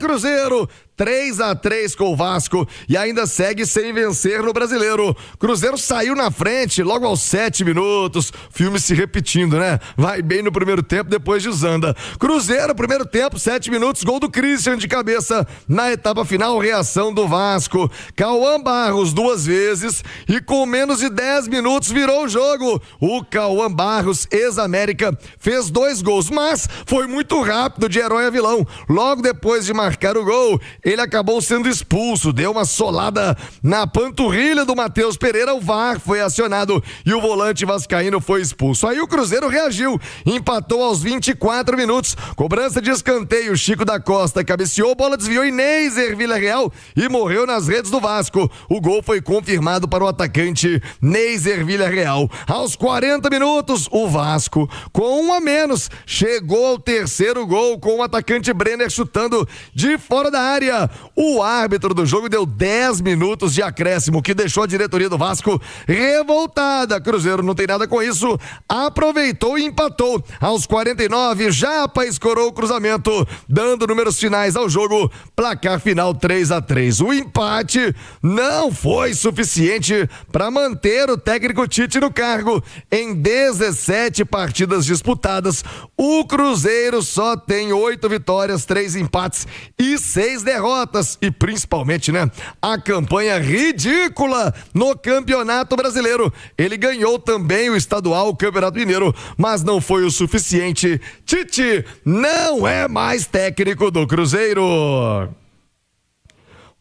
Cruzeiro. 3-3 com o Vasco e ainda segue sem vencer no Brasileiro. Cruzeiro saiu na frente logo aos 7 minutos. Filme se repetindo, né? Vai bem no primeiro tempo, depois desanda. Cruzeiro, primeiro tempo, 7 minutos, gol do Christian de cabeça. Na etapa final, reação do Vasco. Cauã Barros 2 vezes e com menos de 10 minutos virou o jogo. O Cauã Barros, ex-América, fez 2 gols, mas foi muito rápido de herói a vilão. Logo depois de marcar o gol, ele acabou sendo expulso, deu uma solada na panturrilha do Matheus Pereira, o VAR foi acionado e o volante vascaíno foi expulso. Aí o Cruzeiro reagiu, empatou aos 24 minutos, cobrança de escanteio, Chico da Costa cabeceou, bola desviou em Neiser Villarreal e morreu nas redes do Vasco. O gol foi confirmado para o atacante Neiser Villarreal. Aos 40 minutos, o Vasco, com 1 a menos, chegou ao terceiro gol com o atacante Brenner chutando de fora da área. O árbitro do jogo deu 10 minutos de acréscimo, que deixou a diretoria do Vasco revoltada. Cruzeiro não tem nada com isso, aproveitou e empatou. Aos 49, Japa escorou o cruzamento, dando números finais ao jogo, placar final 3-3. O empate não foi suficiente para manter o técnico Tite no cargo. Em 17 partidas disputadas, o Cruzeiro só tem 8 vitórias, 3 empates e 6 derrotas. E principalmente, né, a campanha ridícula no Campeonato Brasileiro. Ele ganhou também o estadual, o Campeonato Mineiro, mas não foi o suficiente. Tite não é mais técnico do Cruzeiro.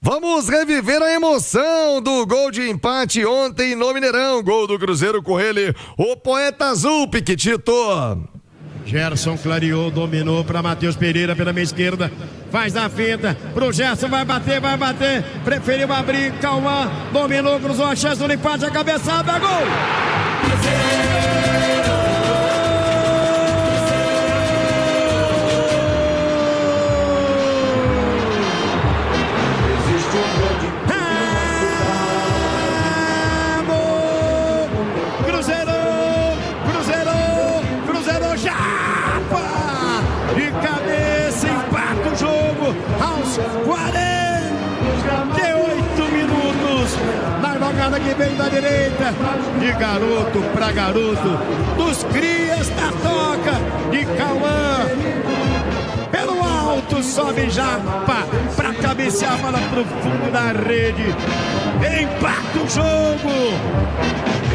Vamos reviver a emoção do gol de empate ontem no Mineirão. Gol do Cruzeiro com ele, o poeta azul, Piquitito. Gerson clareou, dominou para Matheus Pereira pela meia esquerda, faz a finta pro Gerson, vai bater, preferiu abrir, Cauã, dominou, cruzou a chance do empate, a cabeçada, gol! Aos 48 minutos, na jogada que vem da direita, de garoto pra garoto, dos crias da toca de Cauã, pelo alto sobe Japa pra cabecear a bola pro fundo da rede, empata o jogo.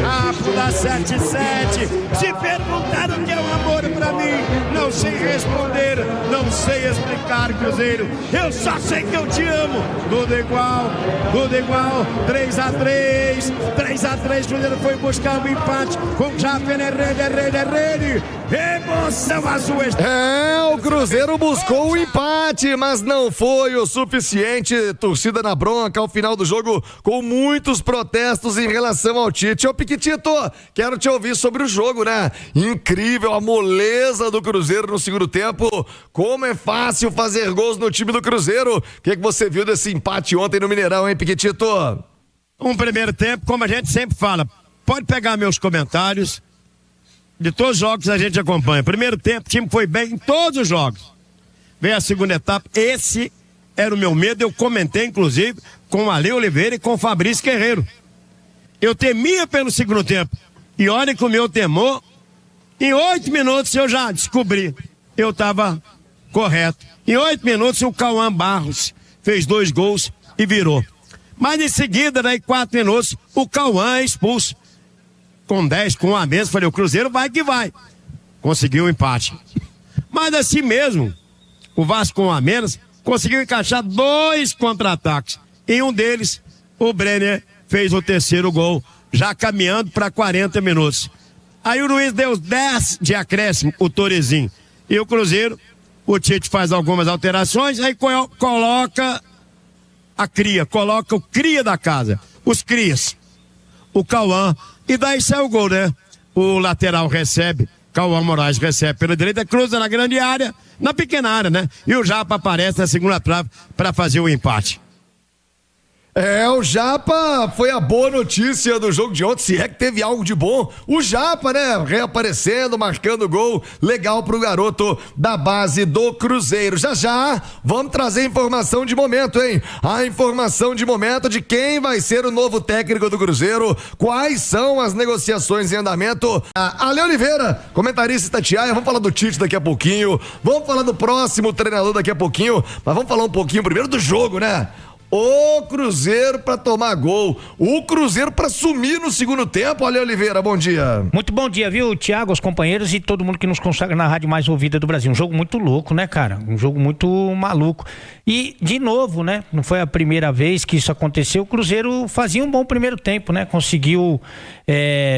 Papo da 7-7. Se perguntaram o que é o amor pra mim, não sei responder, não sei explicar, Cruzeiro. Eu só sei que eu te amo. Tudo igual, 3-3. Cruzeiro foi buscar o empate com Japa na rede. Emoção azul. O Cruzeiro buscou o empate, mas não foi o suficiente. Torcida na bronca ao final do jogo, com muitos protestos em relação ao Tite. Ô Piquitito, quero te ouvir sobre o jogo, né? Incrível a moleza do Cruzeiro no segundo tempo. Como é fácil fazer gols no time do Cruzeiro. O que você viu desse empate ontem no Mineirão, hein, Piquitito? Um primeiro tempo, como a gente sempre fala, pode pegar meus comentários de todos os jogos que a gente acompanha. Primeiro tempo, o time foi bem em todos os jogos. Veio a segunda etapa, esse era o meu medo, eu comentei inclusive com o Ale Oliveira e com o Fabrício Guerreiro. Eu temia pelo segundo tempo. E olha que o meu temor, em 8 minutos eu já descobri. Eu estava correto. Em 8 minutos o Cauã Barros fez 2 gols e virou. Mas em seguida, daí 4 minutos, o Cauã é expulso. Com 10, com 1 a menos, falei, o Cruzeiro vai que vai. Conseguiu o empate. Mas assim mesmo, o Vasco com 1 a menos, conseguiu encaixar 2 contra-ataques. Em um deles, o Brenner fez o terceiro gol, já caminhando para 40 minutos. Aí o Luiz deu 10 de acréscimo, o Torezinho. E o Cruzeiro, o Tite faz algumas alterações, aí coloca a cria, coloca o cria da casa, os crias, o Cauã, e daí sai o gol, né? O lateral recebe, Cauã Moraes recebe pela direita, cruza na grande área, na pequena área, né? E o Japa aparece na segunda trave para fazer o empate. O Japa foi a boa notícia do jogo de ontem, se é que teve algo de bom. O Japa, né, reaparecendo, marcando gol, legal pro garoto da base do Cruzeiro. Já, vamos trazer informação de momento, hein? A informação de momento de quem vai ser o novo técnico do Cruzeiro, quais são as negociações em andamento. Ale Oliveira, comentarista Itatiaia, vamos falar do Tite daqui a pouquinho, vamos falar do próximo treinador daqui a pouquinho, mas vamos falar um pouquinho primeiro do jogo, né? O Cruzeiro pra tomar gol, o Cruzeiro pra sumir no segundo tempo. Olha, Oliveira, bom dia. Muito bom dia, viu, Thiago, os companheiros e todo mundo que nos consagra na rádio mais ouvida do Brasil. Um jogo muito louco, né, cara? Um jogo muito maluco. E, de novo, né, não foi a primeira vez que isso aconteceu, o Cruzeiro fazia um bom primeiro tempo, né? Conseguiu,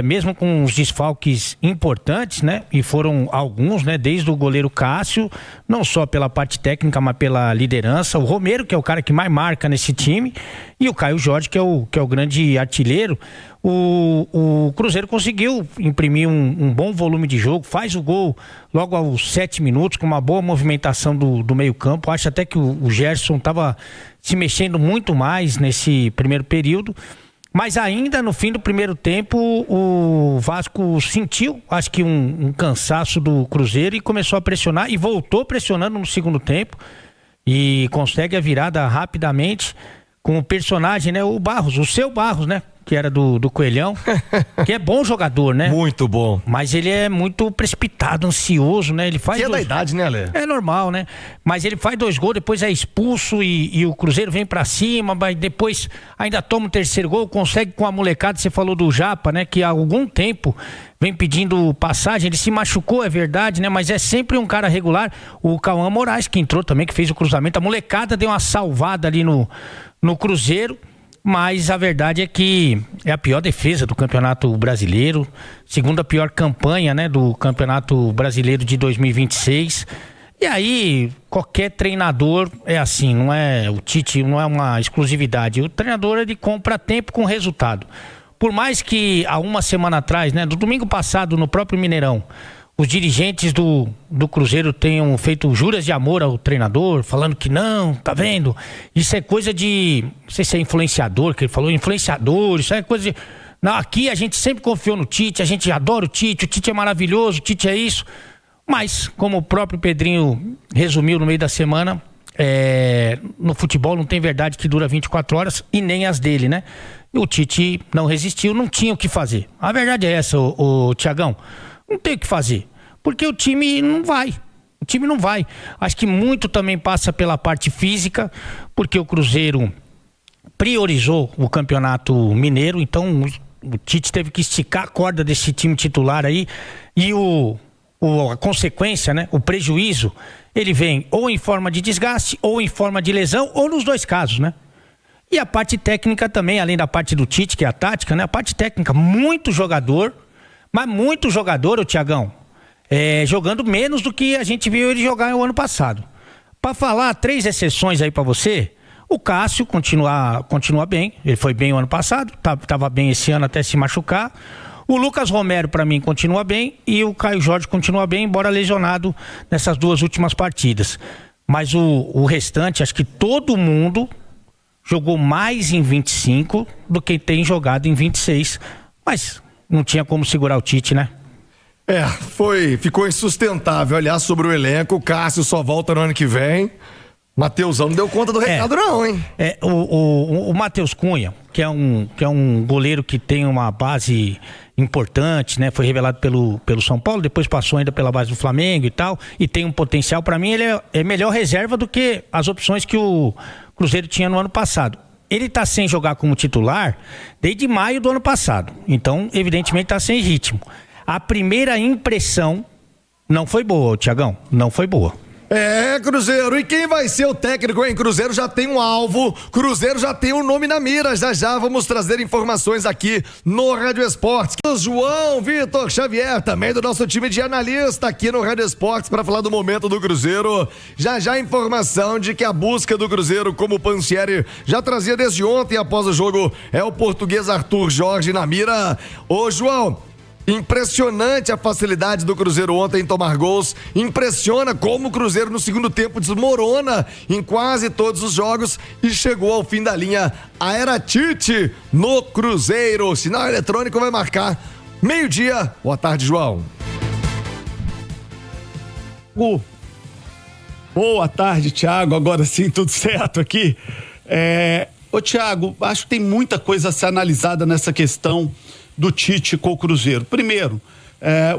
mesmo com os desfalques importantes, né? E foram alguns, né? Desde o goleiro Cássio, não só pela parte técnica, mas pela liderança. O Romero, que é o cara que mais marca nesse time, e o Caio Jorge, que é o grande artilheiro. O Cruzeiro conseguiu imprimir um bom volume de jogo, faz o gol logo aos 7 minutos, com uma boa movimentação do meio campo. Acho até que o Gerson estava se mexendo muito mais nesse primeiro período, mas ainda no fim do primeiro tempo o Vasco sentiu, acho que um cansaço do Cruzeiro e começou a pressionar e voltou pressionando no segundo tempo e consegue a virada rapidamente com o personagem, né? O Barros, o seu Barros, né? Que era do Coelhão, que é bom jogador, né? Muito bom. Mas ele é muito precipitado, ansioso, né? Ele faz que é da idade, né, Ale? É normal, né? Mas ele faz 2 gols, depois é expulso e o Cruzeiro vem pra cima, mas depois ainda toma o terceiro gol, consegue com a molecada. Você falou do Japa, né? Que há algum tempo vem pedindo passagem, ele se machucou, é verdade, né? Mas é sempre um cara regular. O Cauã Moraes, que entrou também, que fez o cruzamento. A molecada deu uma salvada ali no Cruzeiro. Mas a verdade é que é a pior defesa do Campeonato Brasileiro, segunda pior campanha, né, do Campeonato Brasileiro de 2026. E aí, qualquer treinador é assim, não é o Tite, não é uma exclusividade. O treinador, ele compra tempo com resultado. Por mais que há uma semana atrás, né, do domingo passado, no próprio Mineirão, os dirigentes do Cruzeiro tenham feito juras de amor ao treinador, falando que não, tá vendo? Isso é coisa de, não sei se é influenciador, que ele falou, influenciador, isso é coisa de... Não, aqui a gente sempre confiou no Tite, a gente adora o Tite é maravilhoso, o Tite é isso. Mas, como o próprio Pedrinho resumiu no meio da semana, no futebol não tem verdade que dura 24 horas e nem as dele, né? E o Tite não resistiu, não tinha o que fazer. A verdade é essa, o Thiagão. Não tem o que fazer, porque o time não vai. O time não vai. Acho que muito também passa pela parte física, porque o Cruzeiro priorizou o Campeonato Mineiro, então o Tite teve que esticar a corda desse time titular aí, e a consequência, né, o prejuízo, ele vem ou em forma de desgaste, ou em forma de lesão, ou nos dois casos, né? E a parte técnica também, além da parte do Tite, que é a tática, né? A parte técnica, muito jogador, mas muito jogador, o Thiagão, jogando menos do que a gente viu ele jogar no ano passado. Para falar 3 exceções aí para você, o Cássio continua bem, ele foi bem o ano passado, tava bem esse ano até se machucar. O Lucas Romero, para mim, continua bem, e o Caio Jorge continua bem, embora lesionado nessas 2 últimas partidas. Mas o restante, acho que todo mundo jogou mais em 25 do que tem jogado em 26, mas não tinha como segurar o Tite, né? Ficou insustentável. Aliás, sobre o elenco, o Cássio só volta no ano que vem. Mateusão não deu conta do recado, não, hein? O Matheus Cunha, que é um goleiro que tem uma base importante, né? Foi revelado pelo São Paulo, depois passou ainda pela base do Flamengo e tal, e tem um potencial. Para mim, ele é melhor reserva do que as opções que o Cruzeiro tinha no ano passado. Ele tá sem jogar como titular desde maio do ano passado. Então, evidentemente, tá sem ritmo. A primeira impressão não foi boa, Thiagão. Não foi boa. Cruzeiro, e quem vai ser o técnico, hein? Cruzeiro já tem um alvo, Cruzeiro já tem um nome na mira. Já vamos trazer informações aqui no Rádio Esportes. João Vitor Xavier, também do nosso time de analista aqui no Rádio Esportes, para falar do momento do Cruzeiro. Já informação de que a busca do Cruzeiro, como o Pansieri já trazia desde ontem após o jogo, é o português Arthur Jorge na mira. Ô, João, Impressionante a facilidade do Cruzeiro ontem em tomar gols. Impressiona como o Cruzeiro no segundo tempo desmorona em quase todos os jogos e chegou ao fim da linha. A era Tite no Cruzeiro. O sinal eletrônico vai marcar meio-dia. Boa tarde, João. Boa tarde, Thiago. Agora sim, tudo certo aqui. Ô, Thiago, acho que tem muita coisa a ser analisada nessa questão do Tite com o Cruzeiro. Primeiro,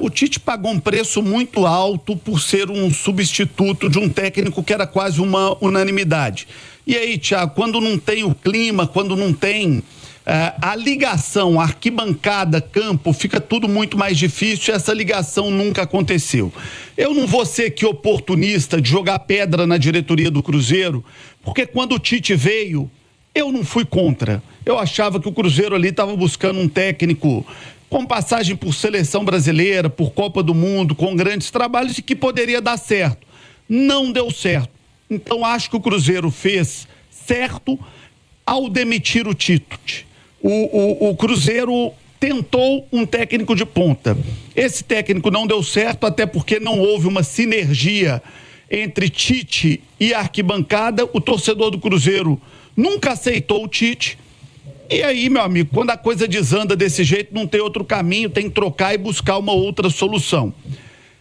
o Tite pagou um preço muito alto por ser um substituto de um técnico que era quase uma unanimidade. E aí, Thiago, quando não tem o clima, quando não tem a ligação, arquibancada, campo, fica tudo muito mais difícil e essa ligação nunca aconteceu. Eu não vou ser aqui oportunista de jogar pedra na diretoria do Cruzeiro, porque quando o Tite veio, eu não fui contra. Eu achava que o Cruzeiro ali estava buscando um técnico com passagem por seleção brasileira, por Copa do Mundo, com grandes trabalhos e que poderia dar certo. Não deu certo. Então acho que o Cruzeiro fez certo ao demitir o Tite. O Cruzeiro tentou um técnico de ponta. Esse técnico não deu certo, até porque não houve uma sinergia entre Tite e a arquibancada. O torcedor do Cruzeiro nunca aceitou o Tite. E aí, meu amigo, quando a coisa desanda desse jeito, não tem outro caminho, tem que trocar e buscar uma outra solução.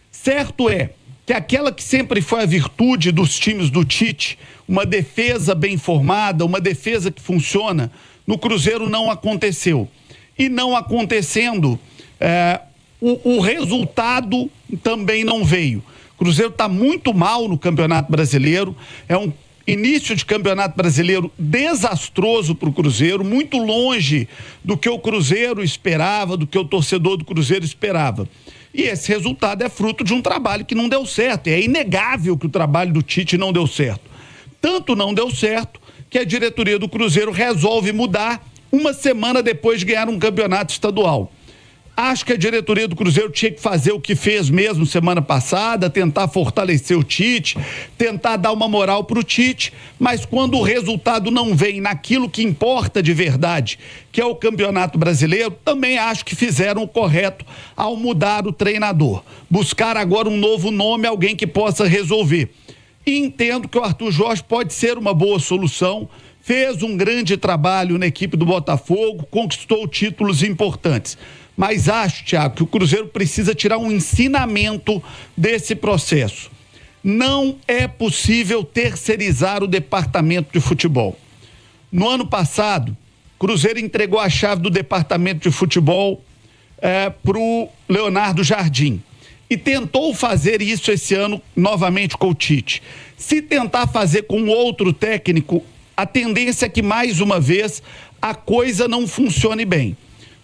Certo é que aquela que sempre foi a virtude dos times do Tite, uma defesa bem formada, uma defesa que funciona, no Cruzeiro não aconteceu. E não acontecendo, o resultado também não veio. O Cruzeiro está muito mal no Campeonato Brasileiro, é um início de Campeonato Brasileiro desastroso para o Cruzeiro, muito longe do que o Cruzeiro esperava, do que o torcedor do Cruzeiro esperava. E esse resultado é fruto de um trabalho que não deu certo. É inegável que o trabalho do Tite não deu certo. Tanto não deu certo que a diretoria do Cruzeiro resolve mudar uma semana depois de ganhar um campeonato estadual. Acho que a diretoria do Cruzeiro tinha que fazer o que fez mesmo semana passada, tentar fortalecer o Tite, tentar dar uma moral pro Tite, mas quando o resultado não vem naquilo que importa de verdade, que é o Campeonato Brasileiro, também acho que fizeram o correto ao mudar o treinador. Buscar agora um novo nome, alguém que possa resolver. E entendo que o Arthur Jorge pode ser uma boa solução, fez um grande trabalho na equipe do Botafogo, conquistou títulos importantes. Mas acho, Thiago, que o Cruzeiro precisa tirar um ensinamento desse processo. Não é possível terceirizar o departamento de futebol. No ano passado, o Cruzeiro entregou a chave do departamento de futebol para o Leonardo Jardim. E tentou fazer isso esse ano novamente com o Tite. Se tentar fazer com outro técnico, a tendência é que mais uma vez a coisa não funcione bem.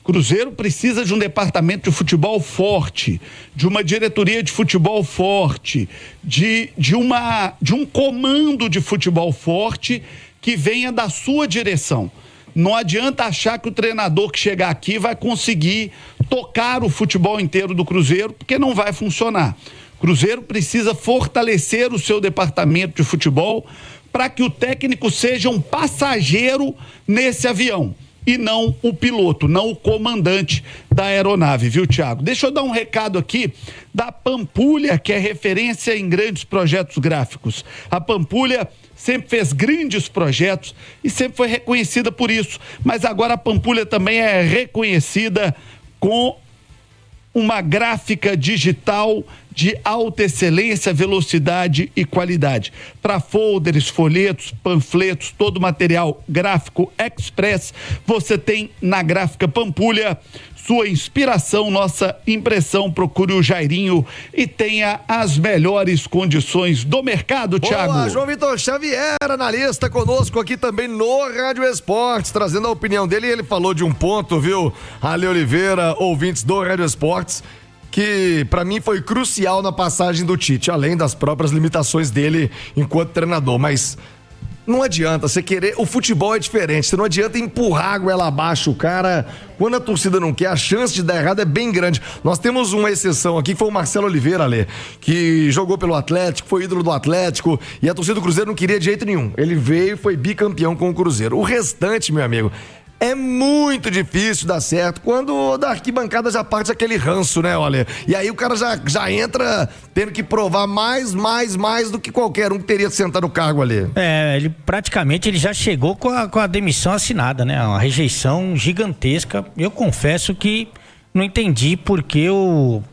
Cruzeiro precisa de um departamento de futebol forte, de uma diretoria de futebol forte, de um comando de futebol forte que venha da sua direção. Não adianta achar que o treinador que chegar aqui vai conseguir tocar o futebol inteiro do Cruzeiro, porque não vai funcionar. O Cruzeiro precisa fortalecer o seu departamento de futebol para que o técnico seja um passageiro nesse avião e não o piloto, não o comandante da aeronave, viu, Thiago? Deixa eu dar um recado aqui da Pampulha, que é referência em grandes projetos gráficos. A Pampulha sempre fez grandes projetos e sempre foi reconhecida por isso, mas agora a Pampulha também é reconhecida com uma gráfica digital de alta excelência, velocidade e qualidade. Para folders, folhetos, panfletos, todo material gráfico express, você tem na Gráfica Pampulha. Sua inspiração, nossa impressão. Procure o Jairinho e tenha as melhores condições do mercado, Thiago. Boa, João Vitor Xavier, analista, conosco aqui também no Rádio Esportes, trazendo a opinião dele. E ele falou de um ponto, viu, Ale Oliveira, ouvintes do Rádio Esportes, que pra mim foi crucial na passagem do Tite, além das próprias limitações dele enquanto treinador, mas não adianta você querer, o futebol é diferente, você não adianta empurrar a goela abaixo o cara, quando a torcida não quer, a chance de dar errado é bem grande. Nós temos uma exceção aqui, que foi o Marcelo Oliveira, Ale, que jogou pelo Atlético, foi ídolo do Atlético, e a torcida do Cruzeiro não queria de jeito nenhum, ele veio e foi bicampeão com o Cruzeiro. O restante, meu amigo, É muito difícil dar certo quando da arquibancada já parte aquele ranço, né, olha? E aí o cara já entra tendo que provar mais do que qualquer um que teria sentado no cargo ali. Ele praticamente já chegou com a demissão assinada, né? Uma rejeição gigantesca. Eu confesso que não entendi porque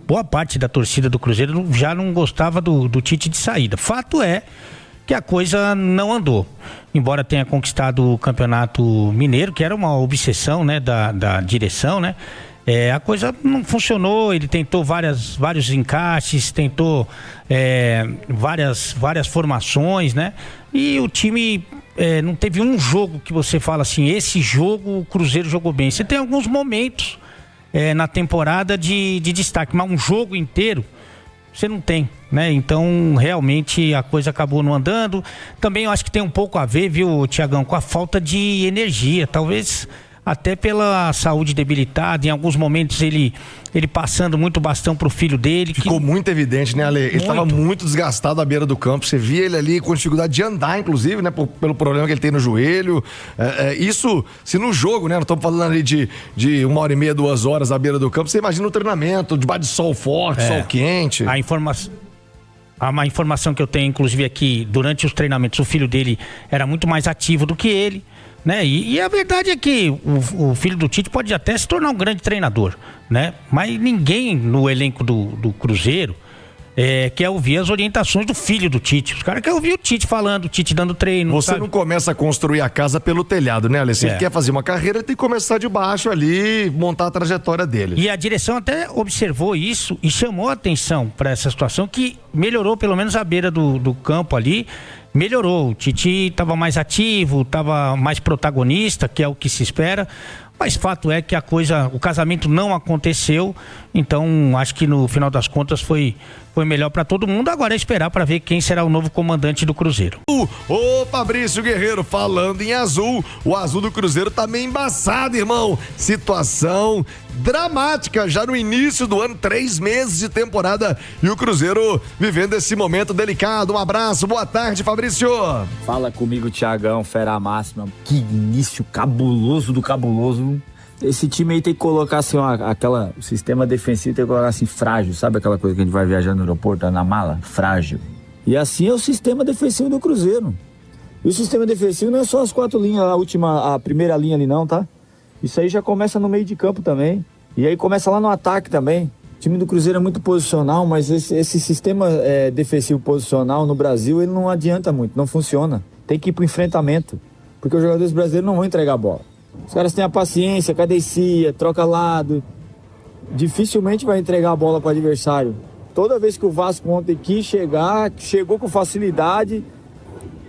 boa parte da torcida do Cruzeiro já não gostava do Tite de saída. Fato é que a coisa não andou. Embora tenha conquistado o Campeonato Mineiro, que era uma obsessão, né, da direção, né? A coisa não funcionou, ele tentou vários encaixes, tentou várias formações, né? E o time não teve um jogo que você fala assim, esse jogo o Cruzeiro jogou bem. Você tem alguns momentos na temporada de destaque, mas um jogo inteiro você não tem, né? Então, realmente, a coisa acabou não andando. Também eu acho que tem um pouco a ver, viu, Tiagão, com a falta de energia. Talvez até pela saúde debilitada. Em alguns momentos, ele passando muito bastão pro filho dele. Ficou muito evidente, né, Ale? Ele estava muito desgastado à beira do campo. Você via ele ali com dificuldade de andar, inclusive, né? Pelo problema que ele tem no joelho. Isso, se no jogo, né? Nós estamos falando ali de 1h30, 2 horas à beira do campo. Você imagina o treinamento, debaixo de sol forte, sol quente. A informação que eu tenho, inclusive, é que durante os treinamentos o filho dele era muito mais ativo do que ele, né? E a verdade é que o filho do Tite pode até se tornar um grande treinador, né? Mas ninguém no elenco do Cruzeiro quer ouvir as orientações do filho do Tite. Os caras querem ouvir o Tite falando, o Tite dando treino. Você sabe? Não começa a construir a casa pelo telhado, né, Ale? Se ele quer fazer uma carreira, ele tem que começar de baixo ali, montar a trajetória dele. E a direção até observou isso e chamou a atenção para essa situação, que melhorou pelo menos a beira do campo ali. Melhorou, o Tite estava mais ativo, estava mais protagonista, que é o que se espera, mas fato é que o casamento não aconteceu, então acho que no final das contas foi melhor para todo mundo. Agora é esperar para ver quem será o novo comandante do Cruzeiro. Ô Fabrício Guerreiro, falando em azul, o azul do Cruzeiro tá meio embaçado, irmão. Situação dramática já no início do ano, 3 meses de temporada e o Cruzeiro vivendo esse momento delicado. Um abraço, boa tarde, Fabrício. Fala comigo, Tiagão, fera máxima. Que início cabuloso do cabuloso. Esse time aí tem que colocar assim, o sistema defensivo tem que colocar assim, frágil, sabe aquela coisa que a gente vai viajar no aeroporto, na mala? Frágil. E assim é o sistema defensivo do Cruzeiro. E o sistema defensivo não é só as 4 linhas, a primeira linha ali não, tá? Isso aí já começa no meio de campo também. E aí começa lá no ataque também. O time do Cruzeiro é muito posicional, mas esse sistema defensivo posicional no Brasil, ele não adianta muito, não funciona. Tem que ir pro enfrentamento, porque os jogadores brasileiros não vão entregar a bola. Os caras têm a paciência, cadencia, troca lado. Dificilmente vai entregar a bola para o adversário. Toda vez que o Vasco ontem quis chegar, chegou com facilidade.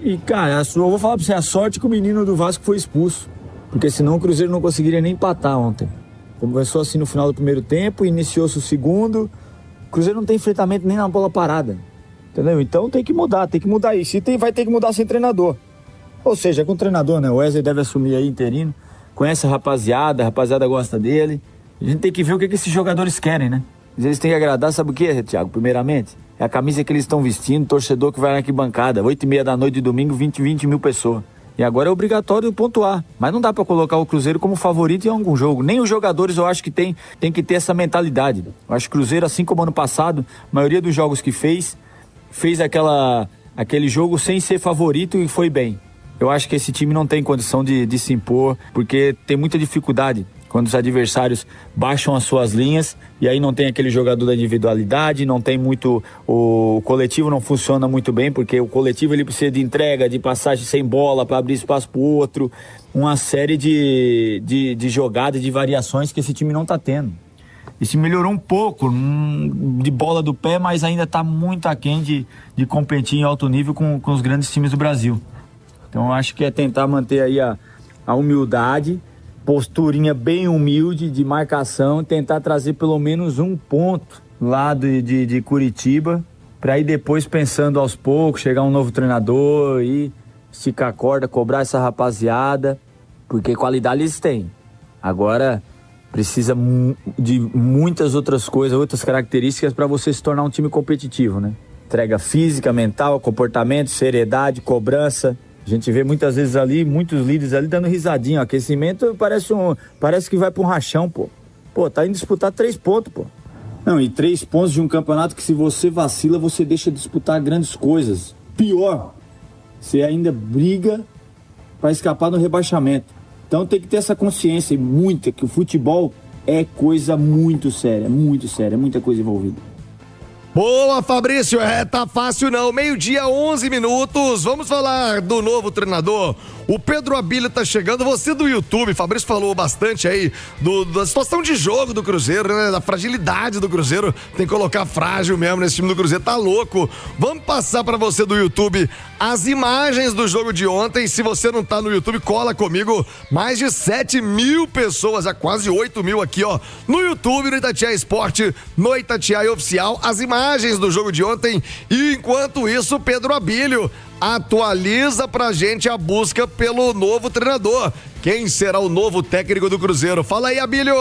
E, cara, eu vou falar para você, a sorte que o menino do Vasco foi expulso. Porque senão o Cruzeiro não conseguiria nem empatar ontem. Começou assim no final do primeiro tempo, iniciou-se o segundo. O Cruzeiro não tem enfrentamento nem na bola parada. Entendeu? Então tem que mudar isso. E vai ter que mudar sem treinador. Ou seja, com o treinador, né? O Wesley deve assumir aí interino. Conhece a rapaziada gosta dele. A gente tem que ver o que esses jogadores querem, né? Eles têm que agradar, sabe o que, Thiago? Primeiramente, é a camisa que eles estão vestindo, torcedor que vai na arquibancada, 20h30 da noite de domingo, 20 mil pessoas. E agora é obrigatório pontuar. Mas não dá pra colocar o Cruzeiro como favorito em algum jogo. Nem os jogadores eu acho que tem que ter essa mentalidade. Eu acho que o Cruzeiro, assim como ano passado, a maioria dos jogos que fez aquele jogo sem ser favorito e foi bem. Eu acho que esse time não tem condição de se impor, porque tem muita dificuldade quando os adversários baixam as suas linhas e aí não tem aquele jogador da individualidade, não tem muito, o coletivo não funciona muito bem, porque o coletivo ele precisa de entrega, de passagem sem bola para abrir espaço para o outro, uma série de jogadas, de variações que esse time não está tendo. Esse melhorou um pouco de bola do pé, mas ainda está muito aquém de competir em alto nível com os grandes times do Brasil. Então eu acho que é tentar manter aí a humildade, posturinha bem humilde de marcação, tentar trazer pelo menos um ponto lá de Curitiba, para ir depois pensando aos poucos, chegar um novo treinador e esticar a corda, cobrar essa rapaziada, porque qualidade eles têm. Agora precisa de muitas outras coisas, outras características para você se tornar um time competitivo, né? Entrega física, mental, comportamento, seriedade, cobrança. A gente vê muitas vezes ali, muitos líderes ali dando risadinha. O aquecimento parece que vai pra um rachão, pô. Pô, tá indo disputar 3 pontos, pô. Não, e 3 pontos de um campeonato que se você vacila, você deixa de disputar grandes coisas. Pior, você ainda briga pra escapar do rebaixamento. Então tem que ter essa consciência, muita, que o futebol é coisa muito séria, muita coisa envolvida. Boa, Fabrício, tá fácil não, 12h, 11 vamos falar do novo treinador, o Pedro Abílio tá chegando, você do YouTube, Fabrício falou bastante aí da situação de jogo do Cruzeiro, né, da fragilidade do Cruzeiro, tem que colocar frágil mesmo nesse time do Cruzeiro, tá louco, vamos passar pra você do YouTube as imagens do jogo de ontem, se você não tá no YouTube, cola comigo, mais de 7.000 pessoas, quase 8.000 aqui, ó, no YouTube, no Itatiaia Esporte, no Itatiaia Oficial, as imagens do jogo de ontem, e enquanto isso, Pedro Abílio atualiza pra gente a busca pelo novo treinador. Quem será o novo técnico do Cruzeiro? Fala aí, Abílio!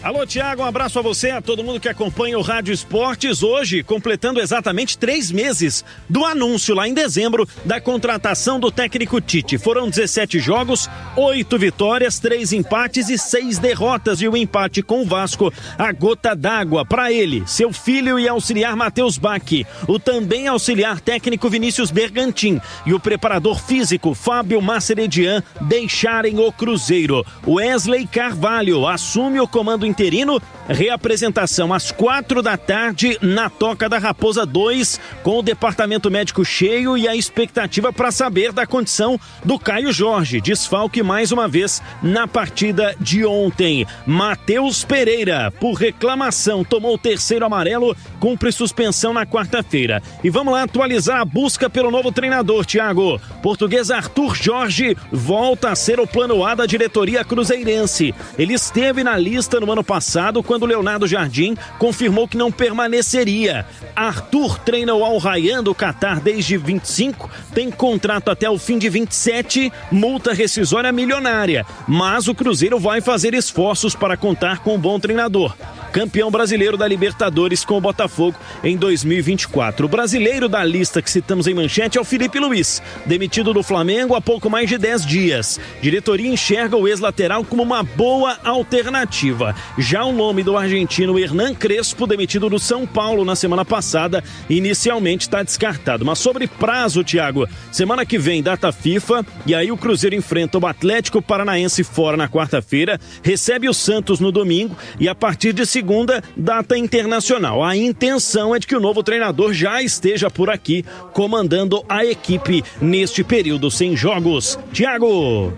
Alô, Thiago, um abraço a você, a todo mundo que acompanha o Rádio Esportes. Hoje, completando exatamente 3 meses do anúncio lá em dezembro da contratação do técnico Tite. Foram 17 jogos, 8 vitórias, 3 empates e 6 derrotas. E o empate com o Vasco, a gota d'água para ele, seu filho e auxiliar Matheus Bach, o também auxiliar técnico Vinícius Bergantin e o preparador físico Fábio Maceredian deixarem o Cruzeiro. Wesley Carvalho assume o comando interino, reapresentação às 4 da tarde na Toca da Raposa 2, com o departamento médico cheio e a expectativa para saber da condição do Caio Jorge, desfalque mais uma vez na partida de ontem. Matheus Pereira, por reclamação, tomou o 3º amarelo, cumpre suspensão na quarta-feira. E vamos lá atualizar a busca pelo novo treinador, Thiago. Português Arthur Jorge volta a ser o plano A da diretoria cruzeirense. Ele esteve na lista no ano passado, quando Leonardo Jardim confirmou que não permaneceria. Arthur treina o Al Rayyan do Catar desde 25, tem contrato até o fim de 27, multa rescisória milionária. Mas o Cruzeiro vai fazer esforços para contar com um bom treinador. Campeão brasileiro da Libertadores com o Botafogo em 2024. O brasileiro da lista que citamos em manchete é o Filipe Luiz, demitido do Flamengo há pouco mais de 10 dias. Diretoria enxerga o ex-lateral como uma boa alternativa. Já o nome do argentino Hernan Crespo, demitido do São Paulo na semana passada, inicialmente está descartado. Mas sobre prazo, Thiago, semana que vem, data FIFA, e aí o Cruzeiro enfrenta o Atlético Paranaense fora na quarta-feira, recebe o Santos no domingo e a partir de segunda, data internacional. A intenção é de que o novo treinador já esteja por aqui, comandando a equipe neste período sem jogos. Thiago!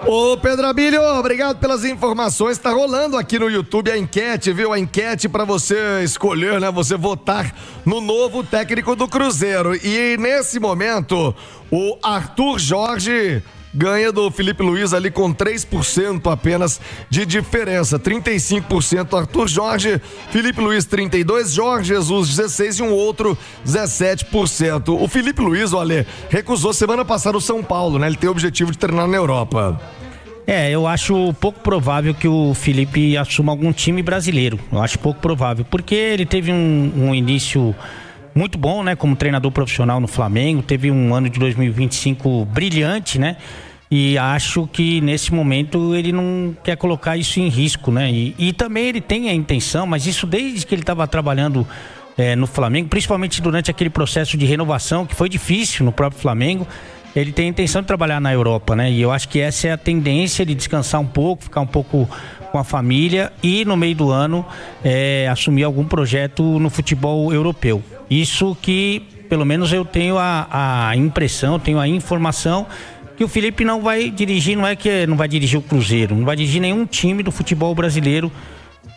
Ô Pedro Abílio, obrigado pelas informações, tá rolando aqui no YouTube a enquete, viu? A enquete pra você escolher, né? Você votar no novo técnico do Cruzeiro. E nesse momento, o Arthur Jorge ganha do Filipe Luiz ali com 3% apenas de diferença. 35% Arthur Jorge, Filipe Luiz 32%, Jorge Jesus 16% e um outro 17%. O Filipe Luiz, olha, recusou semana passada o São Paulo, né? Ele tem o objetivo de treinar na Europa. Eu acho pouco provável que o Filipe assuma algum time brasileiro. Eu acho pouco provável, porque ele teve um início muito bom, né, como treinador profissional no Flamengo, teve um ano de 2025 brilhante, né, e acho que nesse momento ele não quer colocar isso em risco, né, e também ele tem a intenção, mas isso desde que ele estava trabalhando no Flamengo, principalmente durante aquele processo de renovação que foi difícil no próprio Flamengo, ele tem a intenção de trabalhar na Europa, né, e eu acho que essa é a tendência de descansar um pouco, ficar um pouco com a família e no meio do ano assumir algum projeto no futebol europeu. Isso que, pelo menos eu tenho a impressão, tenho a informação que o Filipe não vai dirigir, não é que não vai dirigir o Cruzeiro, não vai dirigir nenhum time do futebol brasileiro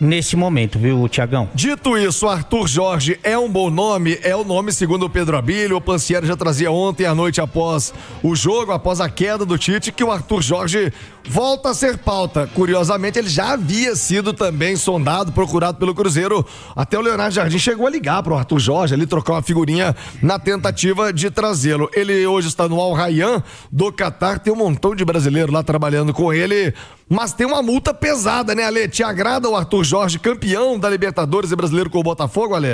nesse momento, viu, Thiagão? Dito isso, Arthur Jorge é um bom nome, é o nome segundo o Pedro Abílio. O Pansieri já trazia ontem à noite após o jogo, após a queda do Tite, que o Arthur Jorge volta a ser pauta. Curiosamente, ele já havia sido também sondado, procurado pelo Cruzeiro. Até o Leonardo Jardim chegou a ligar pro Arthur Jorge, ali trocar uma figurinha na tentativa de trazê-lo. Ele hoje está no Al Rayyan do Catar, tem um montão de brasileiro lá trabalhando com ele, mas tem uma multa pesada, né, Ale? Te agrada o Arthur Jorge, campeão da Libertadores e brasileiro com o Botafogo, Ale?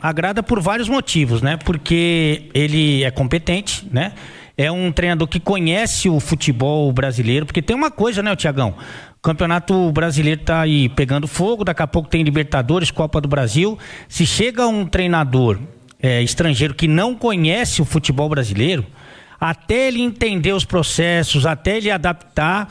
Agrada por vários motivos, né? Porque ele é competente, né? é um treinador que conhece o futebol brasileiro, porque tem uma coisa, né, Tiagão? O Campeonato Brasileiro tá aí pegando fogo, daqui a pouco tem Libertadores, Copa do Brasil. Se chega um treinador estrangeiro que não conhece o futebol brasileiro, até ele entender os processos, até ele adaptar,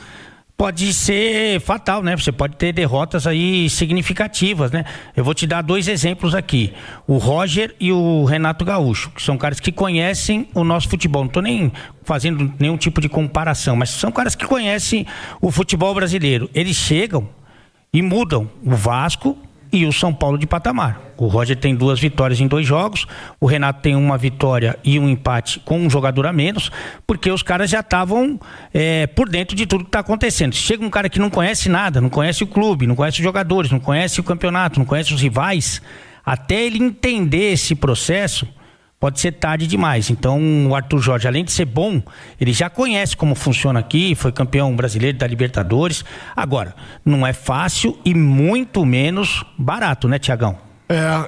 pode ser fatal, né? Você pode ter derrotas aí significativas, né? Eu vou te dar 2 exemplos aqui. O Roger e o Renato Gaúcho, que são caras que conhecem o nosso futebol. Não tô nem fazendo nenhum tipo de comparação, mas são caras que conhecem o futebol brasileiro. Eles chegam e mudam o Vasco e o São Paulo de patamar. O Roger tem 2 vitórias em 2 jogos, o Renato tem 1 vitória e 1 empate com um jogador a menos, porque os caras já estavam por dentro de tudo que está acontecendo. Se chega um cara que não conhece nada, não conhece o clube, não conhece os jogadores, não conhece o campeonato, não conhece os rivais, até ele entender esse processo, pode ser tarde demais. Então o Arthur Jorge, além de ser bom, ele já conhece como funciona aqui, foi campeão brasileiro da Libertadores. Agora, não é fácil e muito menos barato, né, Tiagão?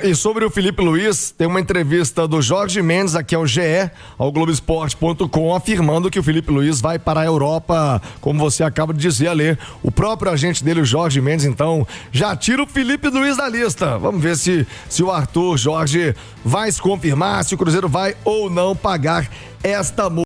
E sobre o Felipe Luiz, tem uma entrevista do Jorge Mendes aqui ao GE, ao Globoesporte.com, afirmando que o Felipe Luiz vai para a Europa, como você acaba de dizer, Alê. O próprio agente dele, o Jorge Mendes, então, já tira o Felipe Luiz da lista. Vamos ver se o Arthur Jorge vai se confirmar, se o Cruzeiro vai ou não pagar esta multa.